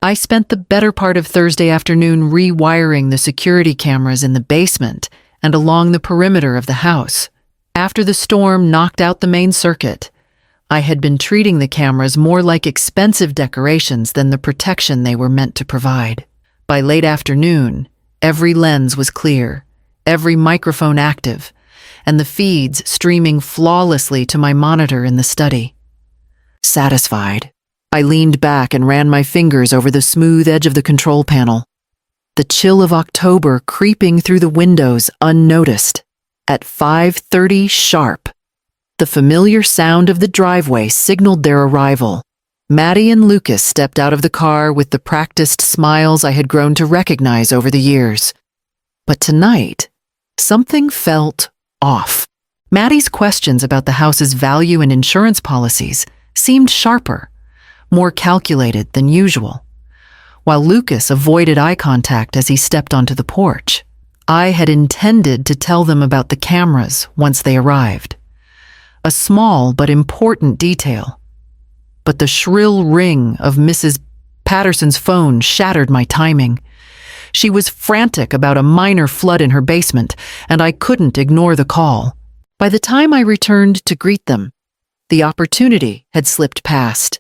I spent the better part of Thursday afternoon rewiring the security cameras in the basement and along the perimeter of the house. After the storm knocked out the main circuit, I had been treating the cameras more like expensive decorations than the protection they were meant to provide. By late afternoon, every lens was clear, every microphone active, and the feeds streaming flawlessly to my monitor in the study. Satisfied, I leaned back and ran my fingers over the smooth edge of the control panel. The chill of October creeping through the windows unnoticed. At 5:30 sharp, the familiar sound of the driveway signaled their arrival. Maddie and Lucas stepped out of the car with the practiced smiles I had grown to recognize over the years. But tonight, something felt off. Maddie's questions about the house's value and insurance policies seemed sharper, more calculated than usual, while Lucas avoided eye contact as he stepped onto the porch. I had intended to tell them about the cameras once they arrived. A small but important detail. But the shrill ring of Mrs. Patterson's phone shattered my timing. She was frantic about a minor flood in her basement, and I couldn't ignore the call. By the time I returned to greet them, the opportunity had slipped past,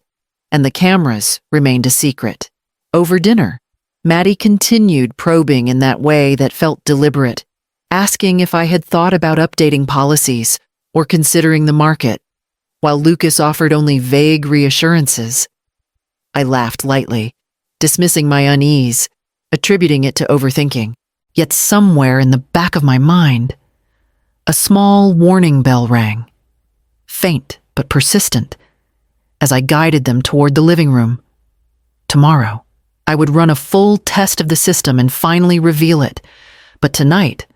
and the cameras remained a secret. Over dinner, Maddie continued probing in that way that felt deliberate, asking if I had thought about updating policies or considering the market, while Lucas offered only vague reassurances. I laughed lightly, dismissing my unease, attributing it to overthinking. Yet somewhere in the back of my mind, a small warning bell rang, faint but persistent, as I guided them toward the living room. Tomorrow, I would run a full test of the system and finally reveal it, but tonight,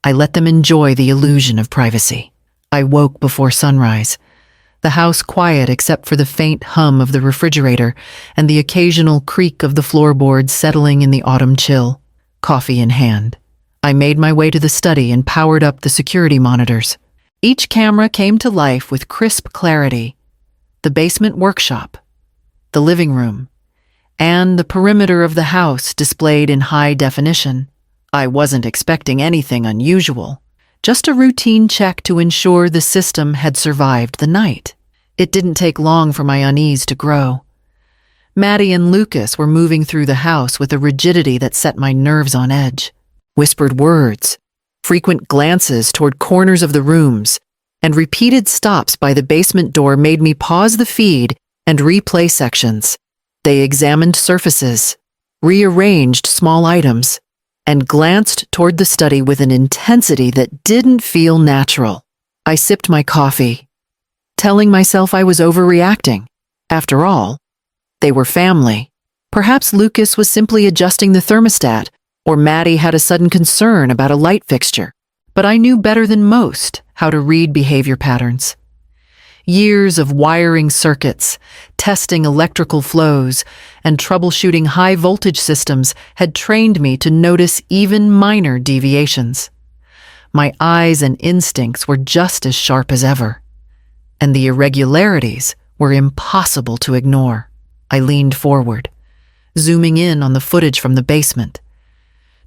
I let them enjoy the illusion of privacy. I woke before sunrise, the house quiet except for the faint hum of the refrigerator and the occasional creak of the floorboards settling in the autumn chill, coffee in hand. I made my way to the study and powered up the security monitors. Each camera came to life with crisp clarity. The basement workshop, the living room, and the perimeter of the house displayed in high definition. I wasn't expecting anything unusual, just a routine check to ensure the system had survived the night. It didn't take long for my unease to grow. Maddie and Lucas were moving through the house with a rigidity that set my nerves on edge. Whispered words, frequent glances toward corners of the rooms, and repeated stops by the basement door made me pause the feed and replay sections. They examined surfaces, rearranged small items, and glanced toward the study with an intensity that didn't feel natural. I sipped my coffee, telling myself I was overreacting. After all, they were family. Perhaps Lucas was simply adjusting the thermostat, or Maddie had a sudden concern about a light fixture. But I knew better than most how to read behavior patterns. Years of wiring circuits, testing electrical flows, and troubleshooting high-voltage systems had trained me to notice even minor deviations. My eyes and instincts were just as sharp as ever, and the irregularities were impossible to ignore. I leaned forward, zooming in on the footage from the basement,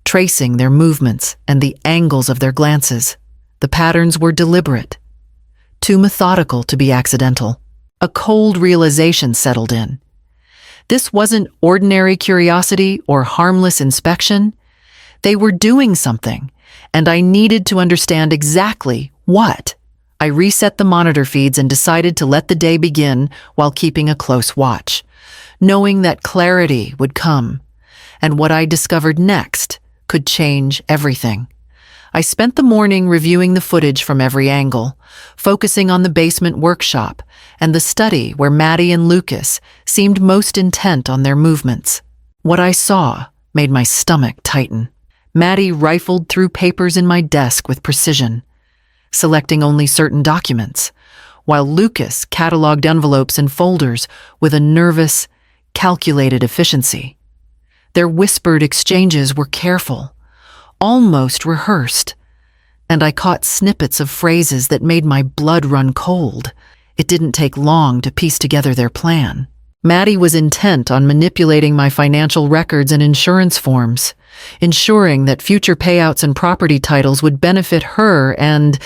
tracing their movements and the angles of their glances. The patterns were deliberate, too methodical to be accidental. A cold realization settled in. This wasn't ordinary curiosity or harmless inspection. They were doing something, and I needed to understand exactly what. I reset the monitor feeds and decided to let the day begin while keeping a close watch, knowing that clarity would come, and what I discovered next could change everything. I spent the morning reviewing the footage from every angle, focusing on the basement workshop and the study where Maddie and Lucas seemed most intent on their movements. What I saw made my stomach tighten. Maddie rifled through papers in my desk with precision, selecting only certain documents, while Lucas cataloged envelopes and folders with a nervous, calculated efficiency. Their whispered exchanges were careful, almost rehearsed, and I caught snippets of phrases that made my blood run cold. It didn't take long to piece together their plan. Maddie was intent on manipulating my financial records and insurance forms, ensuring that future payouts and property titles would benefit her and,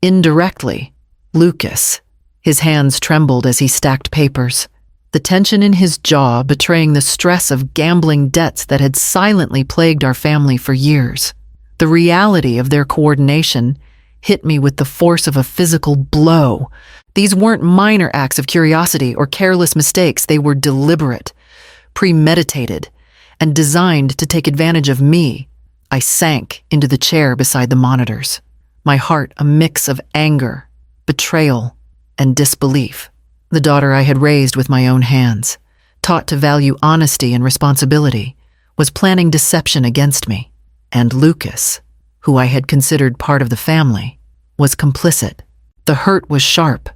indirectly, Lucas. His hands trembled as he stacked papers, the tension in his jaw betraying the stress of gambling debts that had silently plagued our family for years. The reality of their coordination hit me with the force of a physical blow. These weren't minor acts of curiosity or careless mistakes. They were deliberate, premeditated, and designed to take advantage of me. I sank into the chair beside the monitors, my heart a mix of anger, betrayal, and disbelief. The daughter I had raised with my own hands, taught to value honesty and responsibility, was planning deception against me. And Lucas, who I had considered part of the family, was complicit. The hurt was sharp,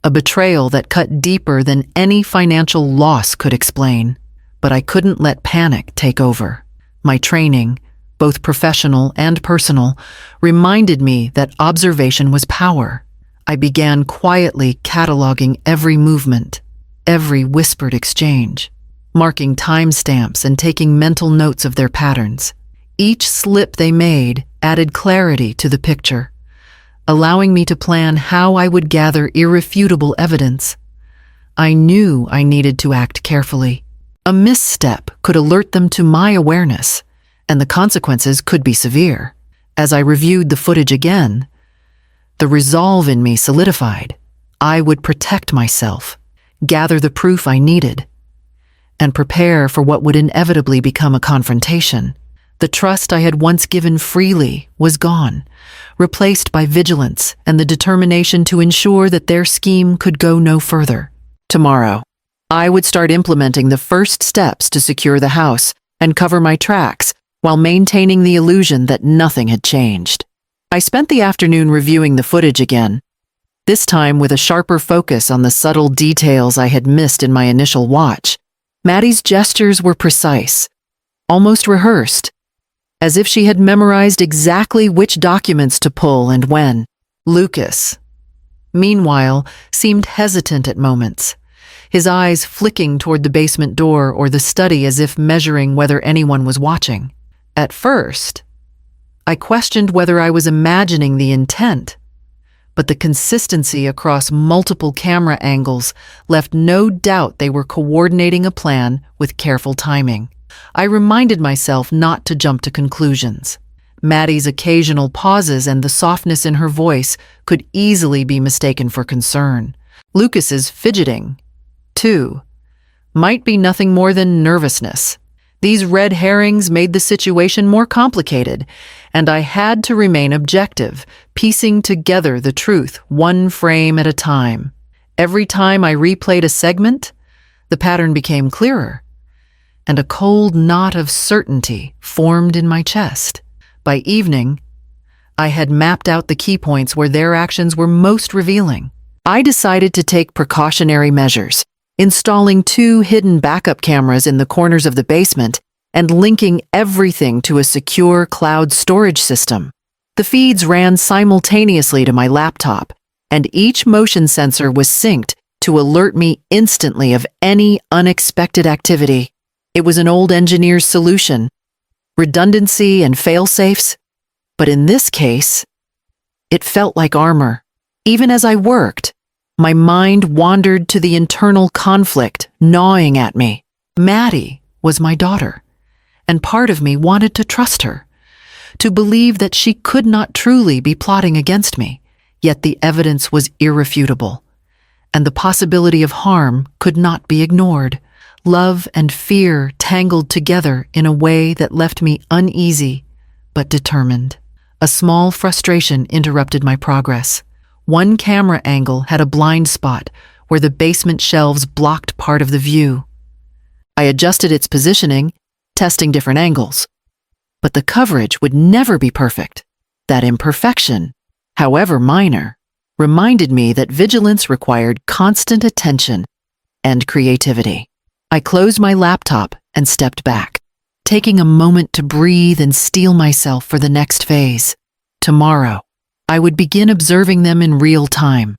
a betrayal that cut deeper than any financial loss could explain. But I couldn't let panic take over. My training, both professional and personal, reminded me that observation was power. I began quietly cataloging every movement, every whispered exchange, marking timestamps and taking mental notes of their patterns. Each slip they made added clarity to the picture, allowing me to plan how I would gather irrefutable evidence. I knew I needed to act carefully. A misstep could alert them to my awareness, and the consequences could be severe. As I reviewed the footage again, the resolve in me solidified. I would protect myself, gather the proof I needed, and prepare for what would inevitably become a confrontation. The trust I had once given freely was gone, replaced by vigilance and the determination to ensure that their scheme could go no further. Tomorrow, I would start implementing the first steps to secure the house and cover my tracks while maintaining the illusion that nothing had changed. I spent the afternoon reviewing the footage again, this time with a sharper focus on the subtle details I had missed in my initial watch. Maddie's gestures were precise, almost rehearsed, as if she had memorized exactly which documents to pull and when. Lucas, meanwhile, seemed hesitant at moments, his eyes flicking toward the basement door or the study as if measuring whether anyone was watching. At first, I questioned whether I was imagining the intent, but the consistency across multiple camera angles left no doubt they were coordinating a plan with careful timing. I reminded myself not to jump to conclusions. Maddie's occasional pauses and the softness in her voice could easily be mistaken for concern. Lucas's fidgeting, too, might be nothing more than nervousness. These red herrings made the situation more complicated, and I had to remain objective, piecing together the truth one frame at a time. Every time I replayed a segment, the pattern became clearer, and a cold knot of certainty formed in my chest. By evening, I had mapped out the key points where their actions were most revealing. I decided to take precautionary measures, installing 2 hidden backup cameras in the corners of the basement and linking everything to a secure cloud storage system. The feeds ran simultaneously to my laptop, and each motion sensor was synced to alert me instantly of any unexpected activity. It was an old engineer's solution, redundancy and fail-safes, but in this case, it felt like armor. Even as I worked, my mind wandered to the internal conflict gnawing at me. Maddie was my daughter, and part of me wanted to trust her, to believe that she could not truly be plotting against me. Yet the evidence was irrefutable, and the possibility of harm could not be ignored. Love and fear tangled together in a way that left me uneasy but determined. A small frustration interrupted my progress. One camera angle had a blind spot where the basement shelves blocked part of the view. I adjusted its positioning, testing different angles. But the coverage would never be perfect. That imperfection, however minor, reminded me that vigilance required constant attention and creativity. I closed my laptop and stepped back, taking a moment to breathe and steel myself for the next phase. Tomorrow, I would begin observing them in real time,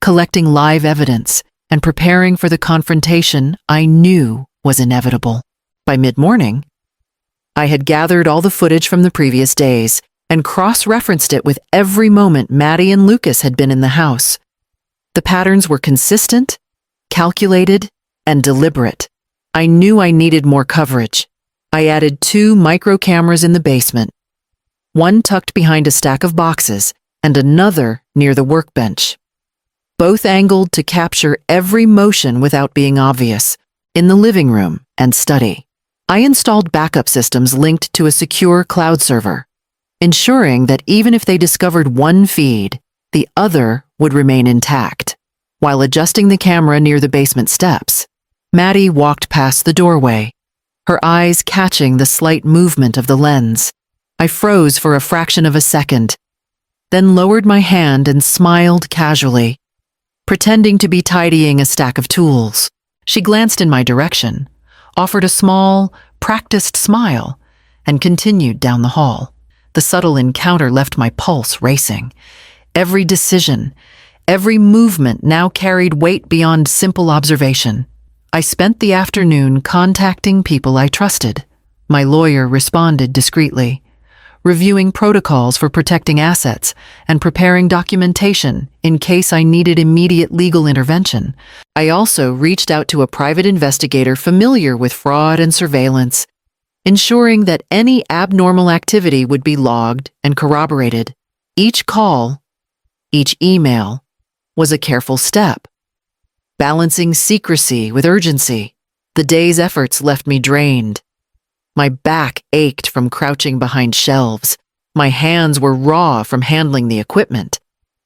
collecting live evidence and preparing for the confrontation I knew was inevitable. By mid-morning, I had gathered all the footage from the previous days and cross-referenced it with every moment Maddie and Lucas had been in the house. The patterns were consistent, calculated, and deliberate. I knew I needed more coverage. I added 2 micro cameras in the basement, one tucked behind a stack of boxes and another near the workbench, both angled to capture every motion without being obvious, in the living room and study. I installed backup systems linked to a secure cloud server, ensuring that even if they discovered one feed, the other would remain intact. While adjusting the camera near the basement steps, Maddie walked past the doorway, her eyes catching the slight movement of the lens. I froze for a fraction of a second, then lowered my hand and smiled casually, pretending to be tidying a stack of tools. She glanced in my direction, offered a small, practiced smile, and continued down the hall. The subtle encounter left my pulse racing. Every decision, every movement now carried weight beyond simple observation. I spent the afternoon contacting people I trusted. My lawyer responded discreetly, reviewing protocols for protecting assets and preparing documentation in case I needed immediate legal intervention. I also reached out to a private investigator familiar with fraud and surveillance, ensuring that any abnormal activity would be logged and corroborated. Each call, each email, was a careful step, balancing secrecy with urgency. The day's efforts left me drained. My back ached from crouching behind shelves, my hands were raw from handling the equipment,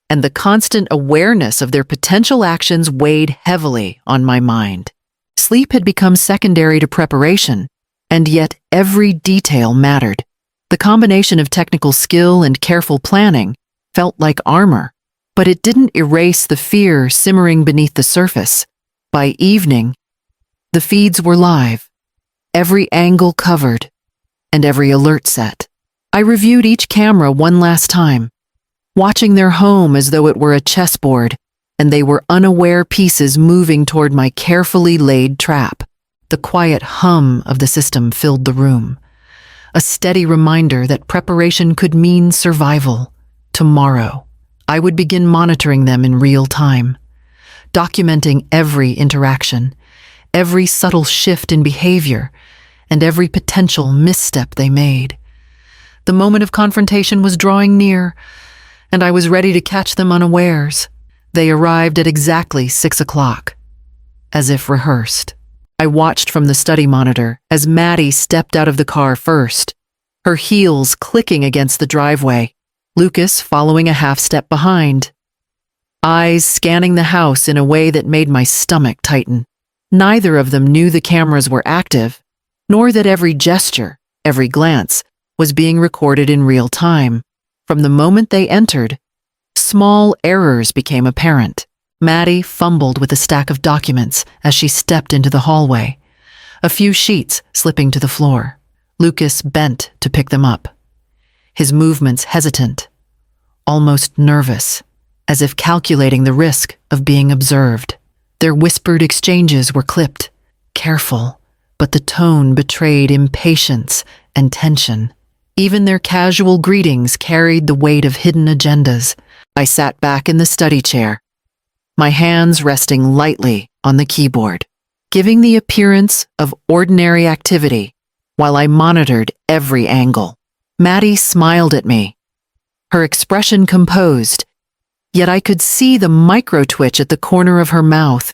and the constant awareness of their potential actions weighed heavily on my mind. Sleep had become secondary to preparation, and yet every detail mattered. The combination of technical skill and careful planning felt like armor, but it didn't erase the fear simmering beneath the surface. By evening, the feeds were live, every angle covered, and every alert set. I reviewed each camera one last time, watching their home as though it were a chessboard, and they were unaware pieces moving toward my carefully laid trap. The quiet hum of the system filled the room, a steady reminder that preparation could mean survival. Tomorrow, I would begin monitoring them in real time, documenting every interaction, every subtle shift in behavior, and every potential misstep they made. The moment of confrontation was drawing near, and I was ready to catch them unawares. They arrived at exactly 6 o'clock, as if rehearsed. I watched from the study monitor as Maddie stepped out of the car first, her heels clicking against the driveway, Lucas following a half step behind, eyes scanning the house in a way that made my stomach tighten. Neither of them knew the cameras were active, nor that every gesture, every glance, was being recorded in real time. From the moment they entered, small errors became apparent. Maddie fumbled with a stack of documents as she stepped into the hallway, a few sheets slipping to the floor. Lucas bent to pick them up, his movements hesitant, almost nervous, as if calculating the risk of being observed. Their whispered exchanges were clipped, careful, but the tone betrayed impatience and tension. Even their casual greetings carried the weight of hidden agendas. I sat back in the study chair, my hands resting lightly on the keyboard, giving the appearance of ordinary activity while I monitored every angle. Maddie smiled at me, her expression composed, yet I could see the micro-twitch at the corner of her mouth,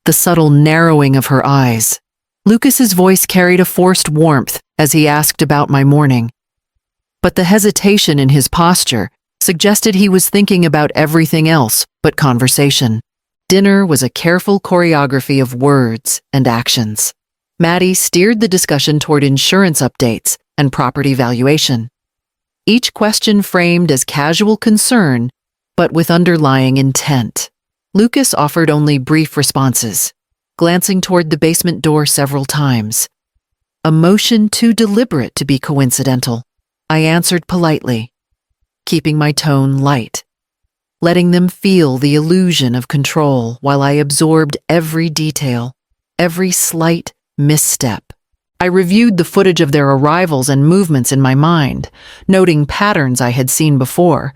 the subtle narrowing of her eyes. Lucas's voice carried a forced warmth as he asked about my morning, but the hesitation in his posture suggested he was thinking about everything else but conversation. Dinner was a careful choreography of words and actions. Maddie steered the discussion toward insurance updates and property valuation, each question framed as casual concern, but with underlying intent. Lucas offered only brief responses, glancing toward the basement door several times, a motion too deliberate to be coincidental. I answered politely, keeping my tone light. letting them feel the illusion of control while I absorbed every detail, every slight misstep. I reviewed the footage of their arrivals and movements in my mind, noting patterns I had seen before,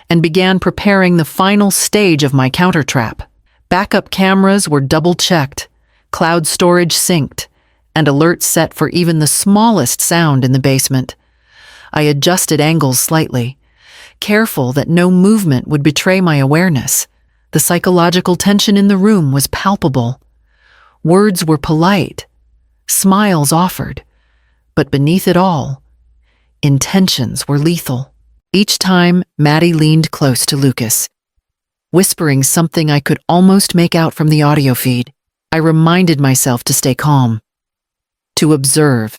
and began preparing the final stage of my countertrap. Backup cameras were double-checked, cloud storage synced, and alerts set for even the smallest sound in the basement. I adjusted angles slightly, careful that no movement would betray my awareness. The psychological tension in the room was palpable. Words were polite, smiles offered, but beneath it all, intentions were lethal. Each time, Maddie leaned close to Lucas, whispering something I could almost make out from the audio feed. I reminded myself to stay calm, to observe,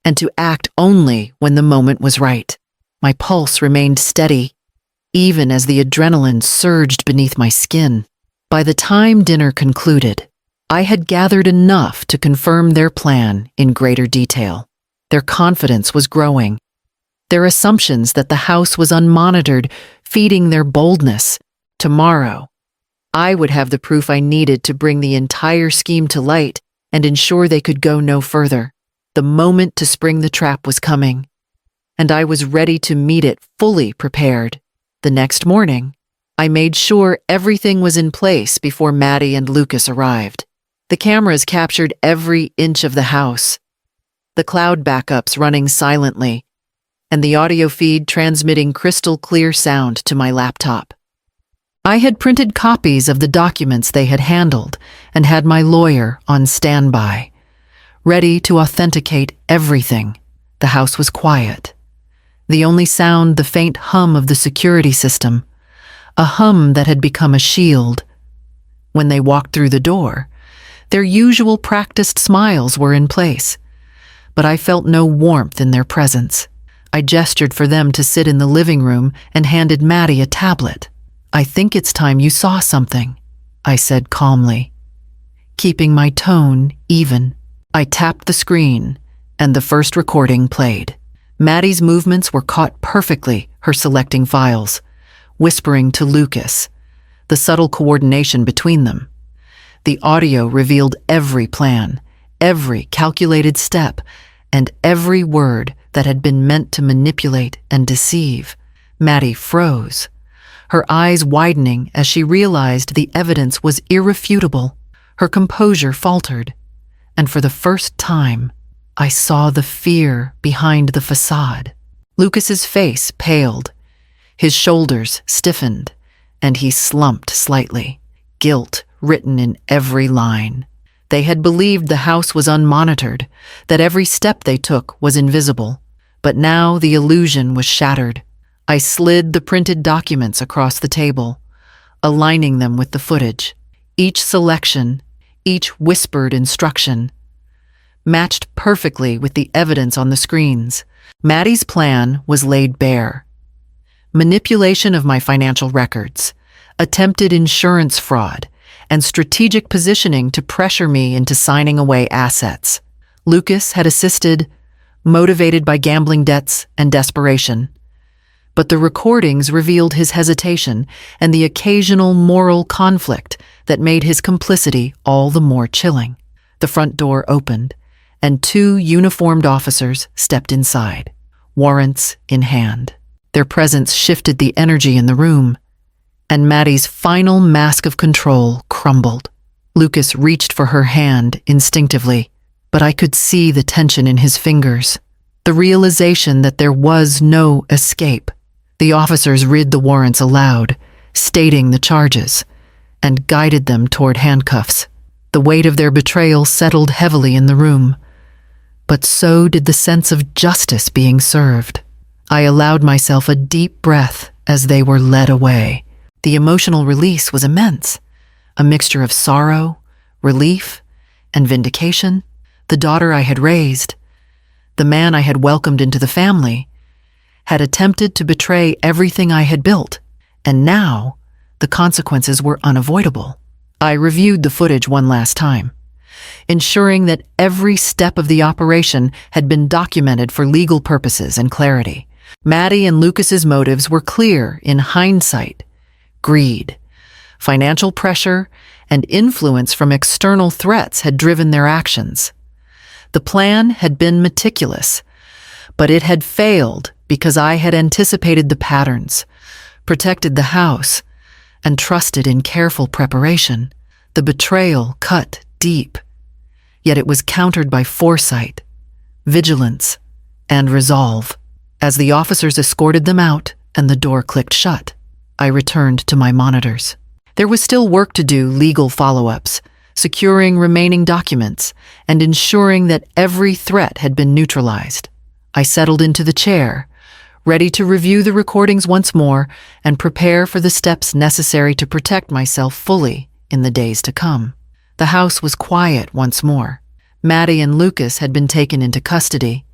and to act only when the moment was right. My pulse remained steady, even as the adrenaline surged beneath my skin. By the time dinner concluded, I had gathered enough to confirm their plan in greater detail. Their confidence was growing. Their assumptions that the house was unmonitored, feeding their boldness. Tomorrow, I would have the proof I needed to bring the entire scheme to light and ensure they could go no further. The moment to spring the trap was coming, and I was ready to meet it fully prepared. The next morning, I made sure everything was in place before Maddie and Lucas arrived. The cameras captured every inch of the house, the cloud backups running silently, and the audio feed transmitting crystal clear sound to my laptop. I had printed copies of the documents they had handled and had my lawyer on standby, ready to authenticate everything. The house was quiet. The only sound the faint hum of the security system, a hum that had become a shield. When they walked through the door, their usual practiced smiles were in place, but I felt no warmth in their presence. I gestured for them to sit in the living room and handed Maddie a tablet. "I think it's time you saw something," I said calmly, keeping my tone even. I tapped the screen, and the first recording played. Maddie's movements were caught perfectly, her selecting files, whispering to Lucas, the subtle coordination between them. The audio revealed every plan, every calculated step, and every word that had been meant to manipulate and deceive. Maddie froze, her eyes widening as she realized the evidence was irrefutable. Her composure faltered, and for the first time, I saw the fear behind the facade. Lucas's face paled, his shoulders stiffened, and he slumped slightly, guilt written in every line. They had believed the house was unmonitored, that every step they took was invisible, but now the illusion was shattered. I slid the printed documents across the table, aligning them with the footage. Each selection, each whispered instruction, matched perfectly with the evidence on the screens. Maddie's plan was laid bare. Manipulation of my financial records, attempted insurance fraud, and strategic positioning to pressure me into signing away assets. Lucas had assisted, motivated by gambling debts and desperation. But the recordings revealed his hesitation and the occasional moral conflict that made his complicity all the more chilling. The front door opened, and two uniformed officers stepped inside, warrants in hand. Their presence shifted the energy in the room, and Maddie's final mask of control crumbled. Lucas reached for her hand instinctively, but I could see the tension in his fingers, the realization that there was no escape. The officers read the warrants aloud, stating the charges, and guided them toward handcuffs. The weight of their betrayal settled heavily in the room, but so did the sense of justice being served. I allowed myself a deep breath as they were led away. The emotional release was immense, a mixture of sorrow, relief, and vindication. The daughter I had raised, the man I had welcomed into the family, had attempted to betray everything I had built, and now the consequences were unavoidable. I reviewed the footage one last time, ensuring that every step of the operation had been documented for legal purposes and clarity. Maddie and Lucas's motives were clear in hindsight: greed. Financial pressure and influence from external threats had driven their actions. The plan had been meticulous, but it had failed because I had anticipated the patterns, protected the house, and trusted in careful preparation. The betrayal cut deep, yet it was countered by foresight, vigilance, and resolve. As the officers escorted them out and the door clicked shut, I returned to my monitors. There was still work to do: legal follow-ups, securing remaining documents, and ensuring that every threat had been neutralized. I settled into the chair, ready to review the recordings once more and prepare for the steps necessary to protect myself fully in the days to come. The house was quiet once more. Maddie and Lucas had been taken into custody,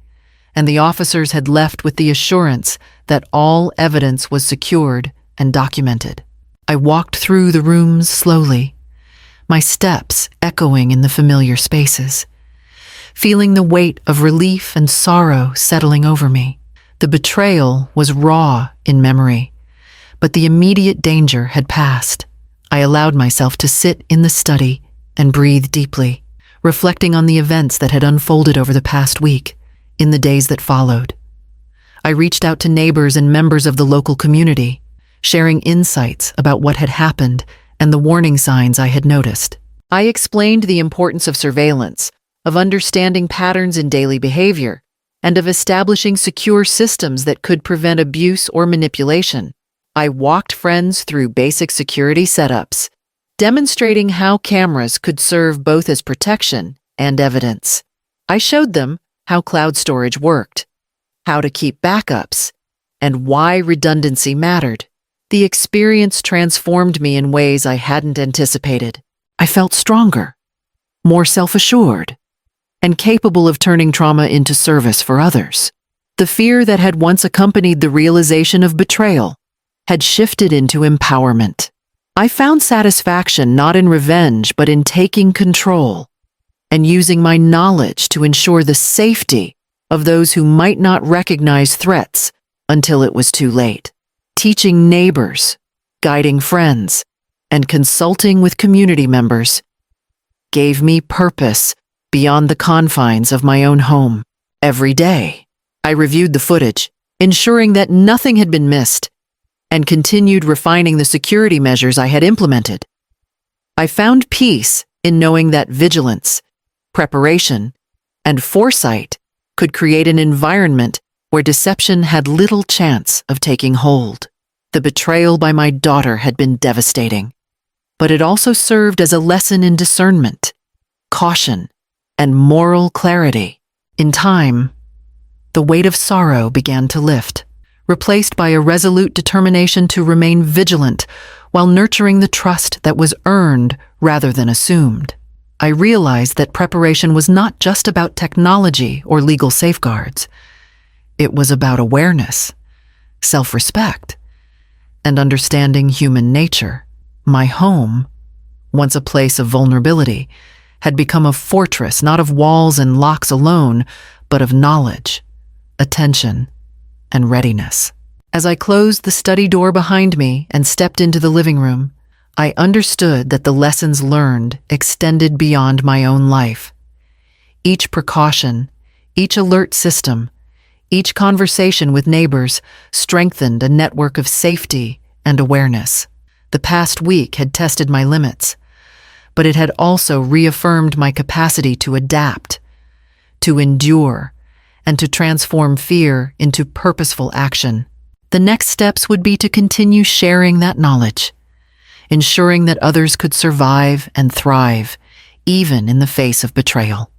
and the officers had left with the assurance that all evidence was secured and documented. I walked through the rooms slowly, my steps echoing in the familiar spaces, feeling the weight of relief and sorrow settling over me. The betrayal was raw in memory, but the immediate danger had passed. I allowed myself to sit in the study and breathe deeply, reflecting on the events that had unfolded over the past week. In the days that followed, I reached out to neighbors and members of the local community, sharing insights about what had happened and the warning signs I had noticed. I explained the importance of surveillance, of understanding patterns in daily behavior, and of establishing secure systems that could prevent abuse or manipulation. I walked friends through basic security setups, demonstrating how cameras could serve both as protection and evidence. I showed them how cloud storage worked, how to keep backups, and why redundancy mattered. The experience transformed me in ways I hadn't anticipated. I felt stronger, more self-assured, and capable of turning trauma into service for others. The fear that had once accompanied the realization of betrayal had shifted into empowerment. I found satisfaction not in revenge but in taking control and using my knowledge to ensure the safety of those who might not recognize threats until it was too late. Teaching neighbors, guiding friends, and consulting with community members gave me purpose beyond the confines of my own home. Every day, I reviewed the footage, ensuring that nothing had been missed, and continued refining the security measures I had implemented. I found peace in knowing that vigilance, preparation, and foresight could create an environment where deception had little chance of taking hold. The betrayal by my daughter had been devastating, but it also served as a lesson in discernment, caution, and moral clarity. In time, the weight of sorrow began to lift, replaced by a resolute determination to remain vigilant while nurturing the trust that was earned rather than assumed. I realized that preparation was not just about technology or legal safeguards. It was about awareness, self-respect, and understanding human nature. My home, once a place of vulnerability, had become a fortress not of walls and locks alone, but of knowledge, attention, and readiness. As I closed the study door behind me and stepped into the living room, I understood that the lessons learned extended beyond my own life. Each precaution, each alert system, each conversation with neighbors strengthened a network of safety and awareness. The past week had tested my limits, but it had also reaffirmed my capacity to adapt, to endure, and to transform fear into purposeful action. The next steps would be to continue sharing that knowledge, ensuring that others could survive and thrive, even in the face of betrayal.